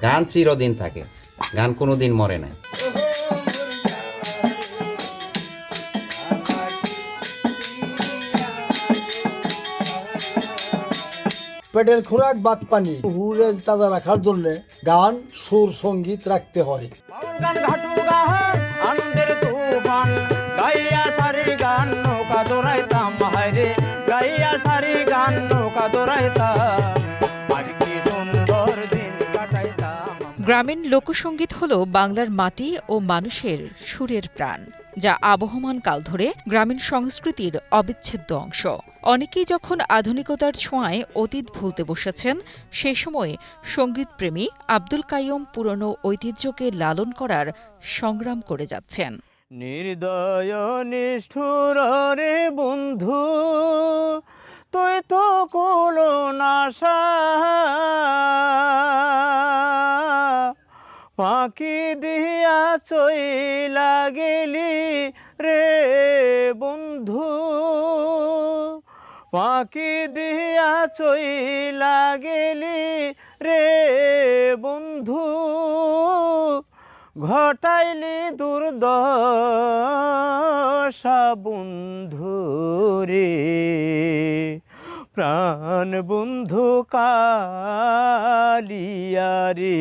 গান চিরদিন থাকে, গান কোনোদিন মরে না। পেটের খোরাক বাদ পানি হুড়ে তাজা রাখার জন্য গান সুর সঙ্গীত রাখতে হয়। আনন্দের তুফান গাইয়া সারি গান নৌকা দৌড়াইতাম হায়রে, গাইয়া সারি গান নৌকা দৌড়াইতাম, আর কি সুন্দর দিন কাটাইতাম। গ্রামীণ লোকসঙ্গীত হল বাংলার মাটি ও মানুষের সুরের প্রাণ, যা আবহমান কাল ধরে গ্রামীণ সংস্কৃতির অবিচ্ছেদ্য অংশ। অনেকেই যখন আধুনিকতার ছোঁয়ায় অতীত ভুলতে বসেছেন, সে সময় সঙ্গীতপ্রেমী আব্দুল কাইয়ুম পুরনো ঐতিহ্যকে লালন করার সংগ্রাম করে যাচ্ছেন। নির্দয় নিষ্ঠুর রে বন্ধু, তুই তো কোলো নাশা, ফাঁকি দিয়া চইলা গেলি রে বন্ধু, ফাঁকি দিয়া চইলা গেলি রে বন্ধু, ঘটাইলি দুর্দশা বন্ধু রে, প্রাণ বন্ধু কালিয়া রে।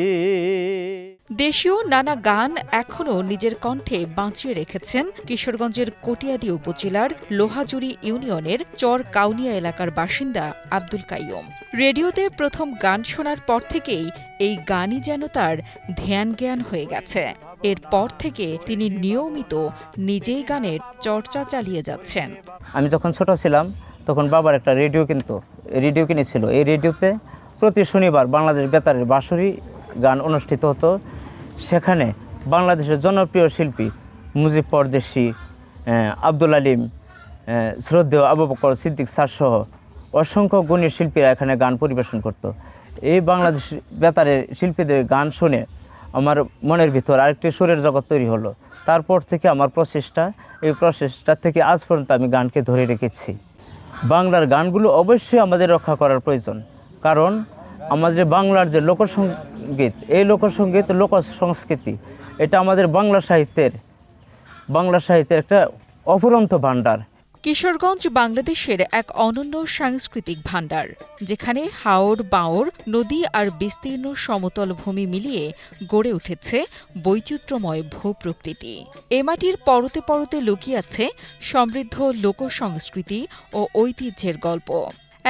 দেশীয় নানা গান এখনও নিজের কণ্ঠে বাঁচিয়ে রেখেছেন কিশোরগঞ্জের কটিয়াদী উপজেলার লোহাজুড়ি ইউনিয়নের চর কাউনিয়া এলাকার বাসিন্দা আব্দুল কাইয়ুম। রেডিওতে প্রথম গান শোনার পর থেকেই এই গানই যেন তার ধ্যান জ্ঞান হয়ে গেছে। এরপর থেকে তিনি নিয়মিত নিজেই গানের চর্চা চালিয়ে যাচ্ছেন। আমি যখন ছোট ছিলাম তখন বাবার একটা রেডিও কিনেছিল। এই রেডিওতে প্রতি শনিবার বাংলাদেশ বেতারের বাঁশরি গান অনুষ্ঠিত হতো। সেখানে বাংলাদেশের জনপ্রিয় শিল্পী মুজিব পরদেশী, আব্দুল আলিম, শ্রদ্ধেয় আবু বকর সিদ্দিক স্যার সহ অসংখ্য গুণী শিল্পীরা এখানে গান পরিবেশন করত। এই বাংলাদেশ বেতারের শিল্পীদের গান শুনে আমার মনের ভিতর আরেকটি সুরের জগৎ তৈরি হলো। তারপর থেকে আমার এই প্রচেষ্টা থেকে আজ পর্যন্ত আমি গানকে ধরে রেখেছি। বাংলার গানগুলো অবশ্যই আমাদের রক্ষা করার প্রয়োজন, কারণ আমাদের বাংলার যে লোকসঙ্গীত, এই লোকসঙ্গীত লোক সংস্কৃতি, এটা আমাদের বাংলা সাহিত্যের একটা অফুরন্ত ভাণ্ডার। কিশোরগঞ্জ বাংলাদেশের এক অনন্য সাংস্কৃতিক ভাণ্ডার, যেখানে হাওর বাওর নদী আর বিস্তীর্ণ সমতল ভূমি মিলিয়ে গড়ে উঠেছে বৈচিত্র্যময় ভূপ্রকৃতি। এ মাটির পরতে পরতে লুকিয়ে আছে সমৃদ্ধ লোকসংস্কৃতি ও ঐতিহ্যের গল্প।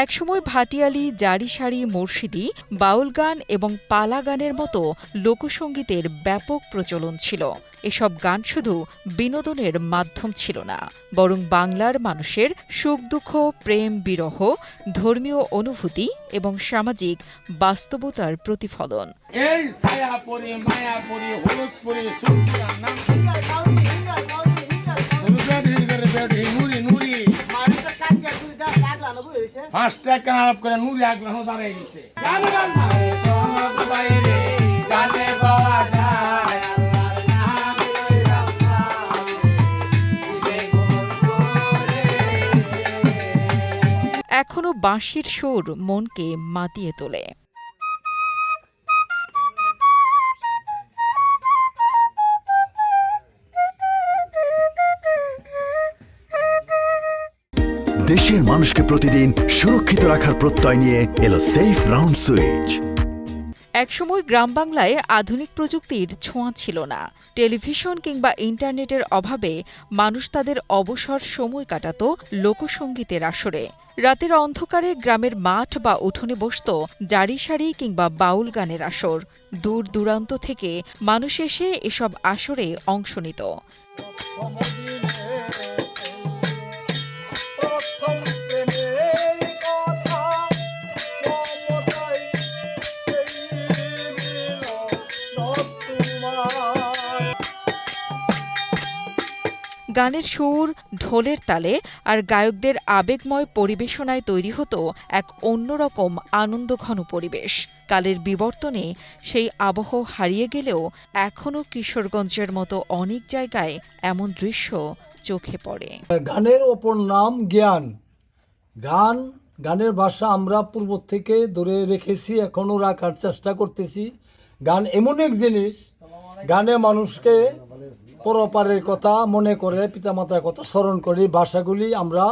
একসময় ভাটিয়ালি, জারিসারি, মুর্শিদি, বাউল গান এবং পালা গানের মতো লোকসঙ্গীতের ব্যাপক প্রচলন ছিল। এসব গান শুধু বিনোদনের মাধ্যম ছিল না, বরং বাংলার মানুষের সুখ দুঃখ, প্রেম বিরহ, ধর্মীয় অনুভূতি এবং সামাজিক বাস্তবতার প্রতিফলন। এখনো বাঁশির সুর মনকে মাতিয়ে তোলে। দেশের মানুষকে প্রতিদিন সুরক্ষিত রাখার প্রত্যয় নিয়ে এলো সেফ রাউন্ড সুইচ। একসময় গ্রাম বাংলায় আধুনিক প্রযুক্তির ছোঁয়া ছিল না। টেলিভিশন কিংবা ইন্টারনেটের অভাবে মানুষ তাদের অবসর সময় কাটাত লোকসঙ্গীতের আসরে। রাতের অন্ধকারে গ্রামের মাঠ বা উঠোনে বসত জারিসারি কিংবা বাউল গানের আসর। দূর দূরান্ত থেকে মানুষ এসে এসব আসরে অংশ নিত। গানের সুর, ঢোলের তালে আর গায়কদের আবেগময় পরিবেশনায় তৈরি হতো এক অন্যরকম আনন্দঘন পরিবেশ। কালের বিবর্তনে সেই আবহ হারিয়ে গেলেও এখনও কিশোরগঞ্জের মতো অনেক জায়গায় এমন দৃশ্য চোখে পড়ে। গানের অপর নাম জ্ঞান। গানের ভাষা আমরা পূর্ব থেকে ধরে রেখেছি, এখনও রাখার চেষ্টা করতেছি। গান এমন এক জিনিস, গানে মানুষকে পরপারের কথা মনে করে, পিতামাতার কথা স্মরণ করে। ভাষাগুলি আমরা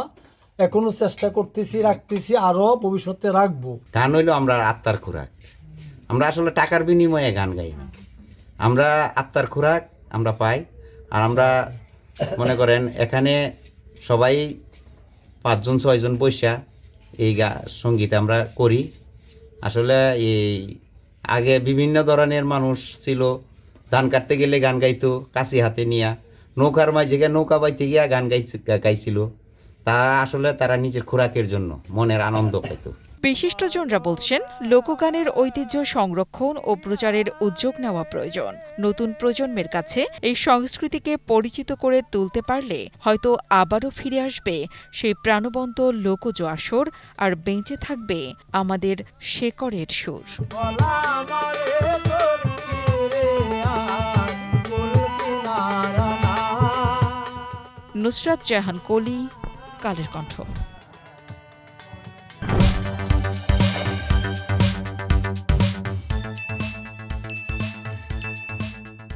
এখনো চেষ্টা করতেছি, রাখতেছি, আরও ভবিষ্যতে রাখবো। গান হইলো আমরা আত্মার খোরাক। আমরা আসলে টাকার বিনিময়ে গান গাই না, আমরা আত্মার খোরাক আমরা পাই। আর আমরা মনে করেন এখানে সবাই 5-6জন বৈশা এই সঙ্গীত আমরা করি। আসলে এই আগে বিভিন্ন ধরনের মানুষ ছিল, ধান কাটতে গেলে গান গাইতো কাশি হাতে নিয়া, নৌকার মাঝে গিয়ে নৌকা বাইতে গিয়া গান গাইছিল। তারা নিজের খোরাকের জন্য মনের আনন্দ পাইতো। বিশিষ্টজনরা বলছেন, লোকগানের ঐতিহ্য সংরক্ষণ ও প্রচারের উদ্যোগ নেওয়া প্রয়োজন। নতুন প্রজন্মের কাছে এই সংস্কৃতিকে পরিচিত করে তুলতে পারলে হয়তো আবারও ফিরে আসবে সেই প্রাণবন্ত লোকজ আসর, আর বেঁচে থাকবে আমাদের শেকড়ের সুর। নুসরাত জাহান কলি, কালের কণ্ঠ।